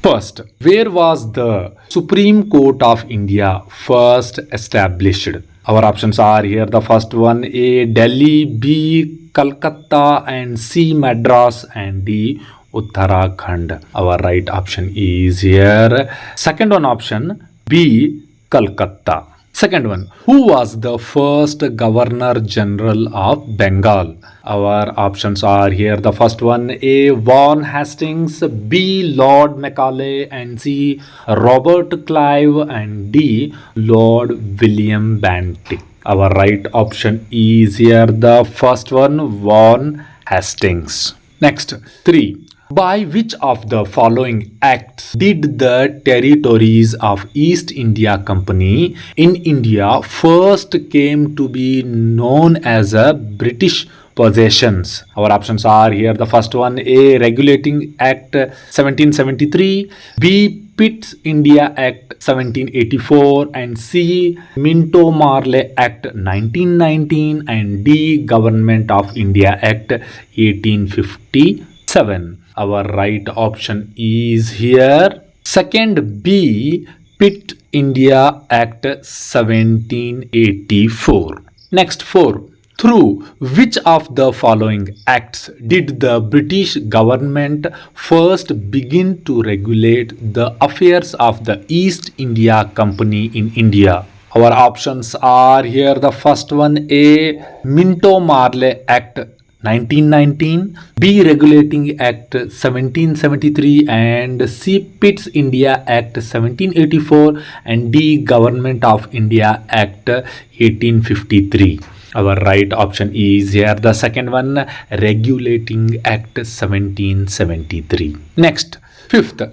First, where was the Supreme Court of India first established? Our options are here. The first one, A. Delhi, B. Calcutta, and C. Madras, and D. Uttarakhand. Our right option is here. Second one option, B. Calcutta. Second one, who was the first Governor General of Bengal? Our options are here. The first one, A. Vaughan Hastings, B. Lord Macaulay, and C. Robert Clive, and D. Lord William Bentinck. Our right option is here. The first one, Vaughan Hastings. Next, 3. By which of the following acts did the territories of East India Company in India first came to be known as a British possessions? Our options are here. The first one, A. Regulating Act 1773, B. Pitt's India Act 1784, and C. Minto-Marley Act 1919, and D. Government of India Act 1857. Our right option is here. Second, B. Pitt India Act 1784. Next, 4. Through which of the following acts did the British government first begin to regulate the affairs of the East India Company in India? Our options are here. The first one, A. Minto-Marley Act 1919, B. Regulating Act 1773, and C. Pitt's India Act 1784, and D. Government of India Act 1853. Our right option is here. The second one, Regulating Act 1773. Next, 5th,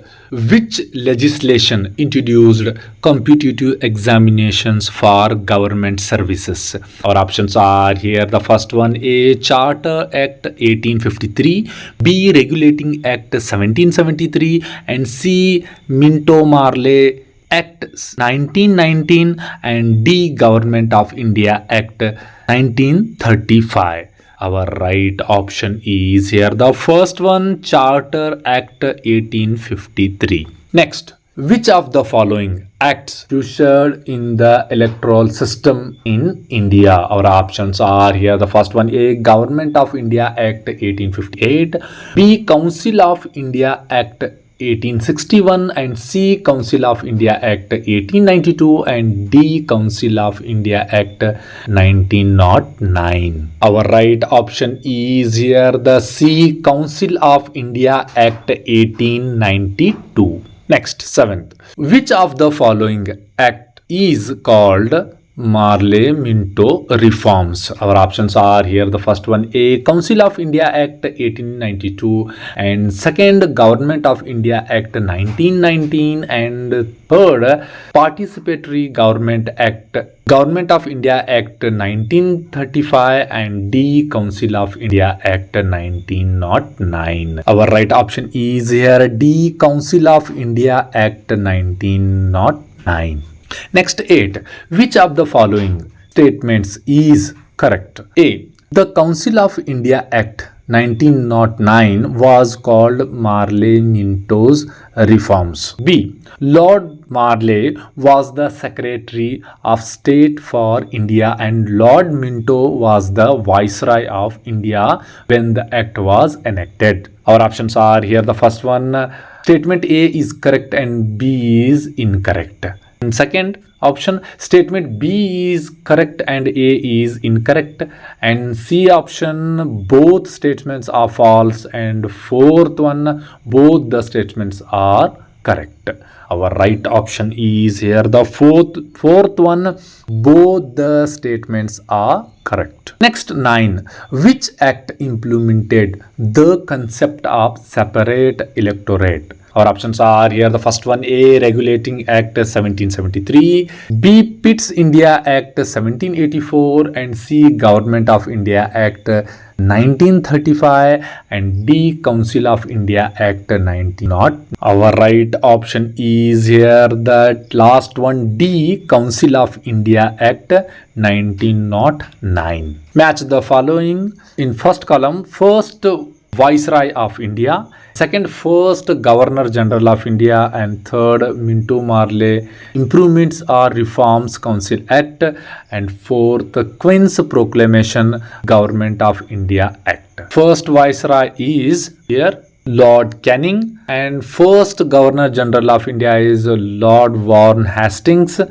which legislation introduced competitive examinations for government services? Our options are here. The first one, A. Charter Act 1853, B. Regulating Act 1773, and C. Minto-Marley Act 1919, and D. Government of India Act 1935. Our right option is here. The first one, Charter Act 1853. Next, which of the following acts ushered in the electoral system in India? Our options are here. The first one, A. Government of India Act 1858, B. Council of India Act 1861, and C. Council of India Act 1892, and D. Council of India Act 1909. Our right option is here. The C. Council of India Act 1892. Next, 7th. Which of the following act is called Marley-Minto reforms? Our options are here. The first one, A. Council of India Act 1892, and second, Government of India Act 1919, and third, Participatory Government of India Act 1935, and D. Council of India Act 1909. Our right option is here. D. Council of India Act 1909. Next, 8. Which of the following statements is correct? A. The Council of India Act 1909 was called Marley-Minto's reforms. B. Lord Marley was the Secretary of State for India, and Lord Minto was the Viceroy of India when the act was enacted. Our options are here. The first one, statement A is correct and B is incorrect. And second option, statement B is correct and A is incorrect. And C option, both statements are false. And fourth one, both the statements are correct. Our right option is here. The fourth one, both the statements are correct. Next, 9. Which act implemented the concept of separate electorate? Our options are here. The first one, A. Regulating Act 1773, B. Pitt's India Act 1784, and C. Government of India Act 1935, and D. Council of India Act 1909. Our right option is here. That last one, D. Council of India Act 1909. Match the following in first column. First, Viceroy of India. Second, first Governor General of India. And third, Minto Marley Improvements or Reforms Council Act. And fourth, Queen's Proclamation Government of India Act. First Viceroy is here Lord Canning, and first Governor General of India is Lord Warren Hastings.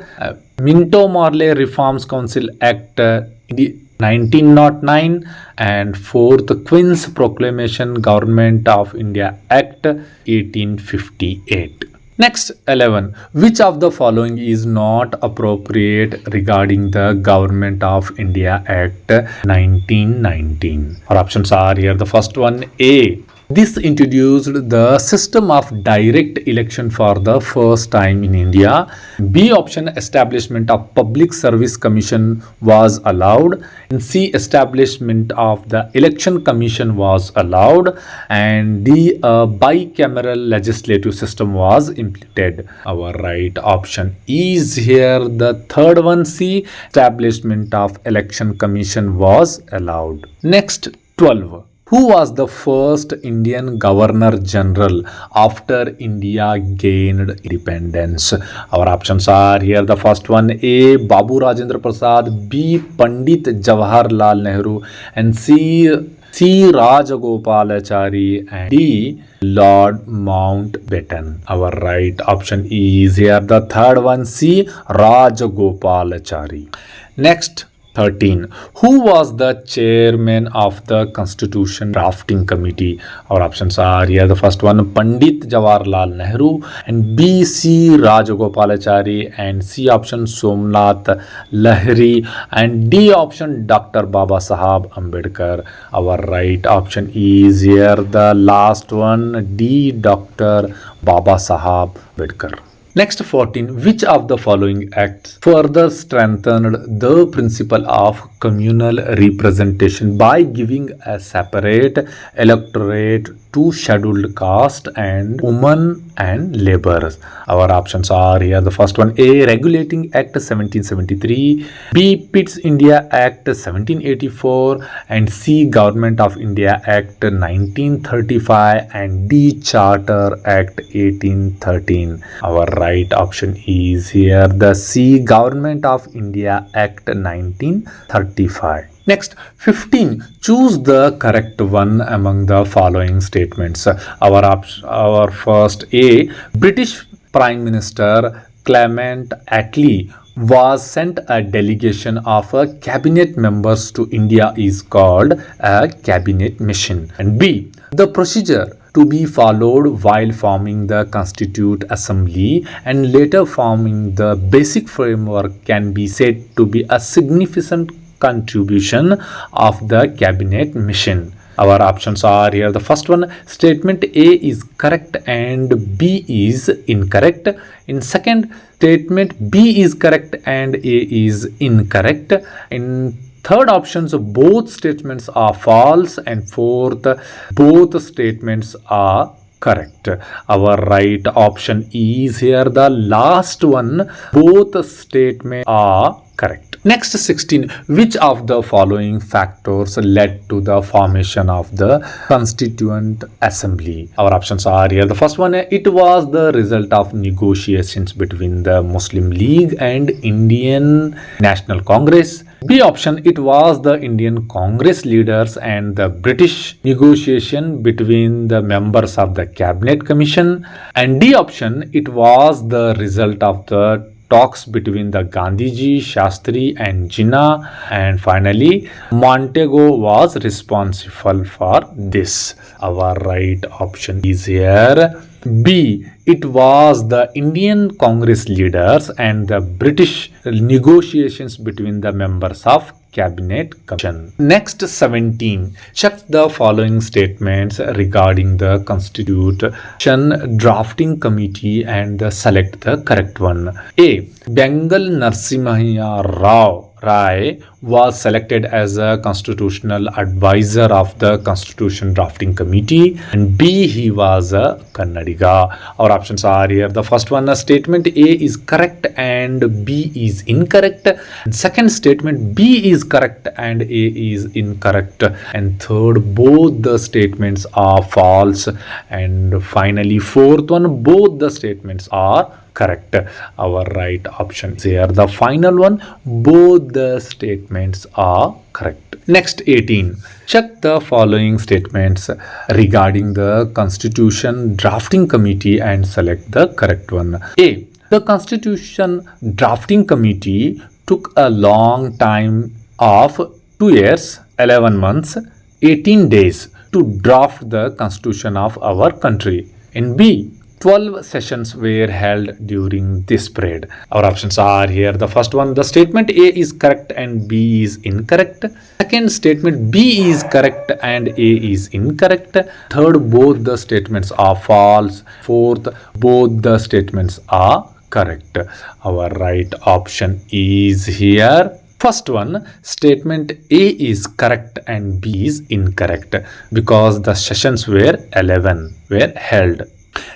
Minto Marley Reforms Council Act 1909, and fourth Queen's Proclamation Government of India Act 1858. Next, 11. Which of the following is not appropriate regarding the Government of India Act 1919? Our options are here. The first one, A. This introduced the system of direct election for the first time in India. B option, establishment of Public Service Commission was allowed. And C, establishment of the Election Commission was allowed. And D, a bicameral legislative system was implemented. Our right option is here the third one, C, establishment of Election Commission was allowed. Next, 12. Who was the first Indian Governor General after India gained independence? Our options are here. The first one, A. Babu Rajendra Prasad, B. Pandit Jawaharlal Nehru, and C. Rajagopalachari, and D. Lord Mountbatten. Our right option is here. The third one, C. Rajagopalachari. Next, 13. Who was the chairman of the Constitution Drafting Committee? Our options are here. The first one, Pandit Jawaharlal Nehru, and B. C. Rajagopalachari, and C option Somnath Lahiri, and D option Dr. Baba Sahab Ambedkar. Our right option is here the last one, D. Dr. Baba Sahab Ambedkar. Next, 14. Which of the following acts further strengthened the principle of communal representation by giving a separate electorate to scheduled caste and women and laborers? Our options are here. The first one, A. Regulating Act 1773, B. Pitt's India Act 1784, and C. Government of India Act 1935, and D. Charter Act 1813. Our right option is here the C. Government of India Act 1935. Next, 15. Choose the correct one among the following statements. Our first, A. British Prime Minister Clement Attlee was sent a delegation of cabinet members to India is called a cabinet mission. And B. The procedure to be followed while forming the Constituent Assembly and later forming the basic framework can be said to be a significant contribution of the cabinet mission. Our options are here. The first one, statement A is correct and B is incorrect. In second, statement B is correct and A is incorrect. In third options, both statements are false, and fourth, both statements are correct. Our right option is here the last one, both statements are correct. Next, 16. Which of the following factors led to the formation of the Constituent Assembly? Our options are here. The first one, it was the result of negotiations between the Muslim League and Indian National Congress. B option, it was the Indian Congress leaders and the British negotiation between the members of the Cabinet Commission. And D option, it was the result of the talks between the Gandhiji, Shastri and Jinnah. And finally, Montego was responsible for this. Our right option is here B. It was the Indian Congress leaders and the British negotiations between the members of Cabinet Commission. Next, 17. Check the following statements regarding the Constitution Drafting Committee and select the correct one. A. Bengal Narasimha Rao Rai was selected as a constitutional advisor of the Constitution Drafting Committee, and B, he was a Kannadiga. Our options are here. The first one, statement A is correct and B is incorrect. Second statement, B is correct and A is incorrect. And third, both the statements are false. And finally, fourth one, both the statements are correct. Our right option is here. The final one, both the statements are correct. Next, 18. Check the following statements regarding the Constitution Drafting Committee and select the correct one. A. The Constitution Drafting Committee took a long time of 2 years, 11 months, 18 days to draft the Constitution of our country. In B, 12 sessions were held during this period. Our options are here. The first one, the statement A is correct and B is incorrect. Second statement, B is correct and A is incorrect. Third, both the statements are false. Fourth, both the statements are correct. Our right option is here. First one, statement A is correct and B is incorrect because the sessions were 11 were held.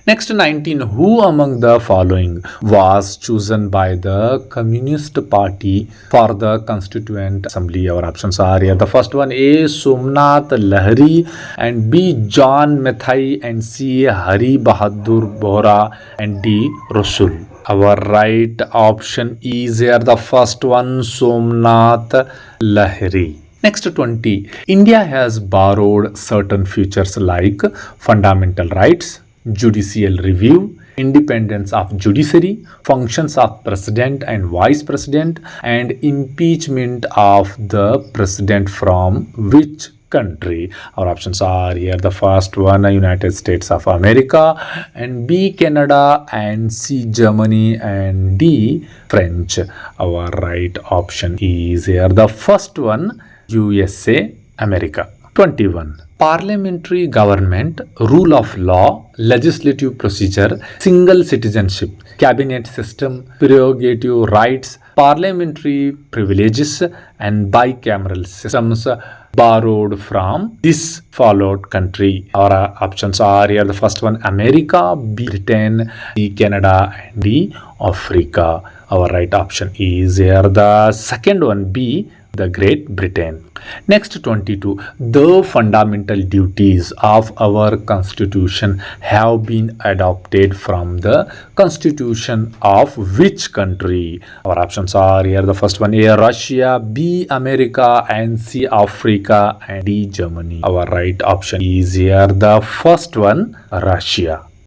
Next, 19. Who among the following was chosen by the Communist Party for the Constituent Assembly? Our options are here. The first one, A. Somnath Lahiri, and B. John Mathai, and C. Hari Bahadur Bohra, and D. Rasul. Our right option is here. The first one, Somnath Lahiri. Next, 20. India has borrowed certain features like fundamental rights, judicial review, independence of judiciary, functions of president and vice president, and impeachment of the president from which country? Our options are here. The first one, United States of America, and B, Canada, and C, Germany, and D, French. Our right option is here. The first one, USA, America. 21. Parliamentary government, rule of law, legislative procedure, single citizenship, cabinet system, prerogative rights, parliamentary privileges, and bicameral systems borrowed from this followed country. Our options are here. The first one, America, B, Britain, C, Canada, and D, Africa. Our right option is here. The second one, B, the Great Britain. Next, 22. The fundamental duties of our constitution have been adopted from the constitution of which country? Our options are here. The first one, A, Russia, B, America, and C, Africa, and D, Germany. Our right option is here. The first one, Russia.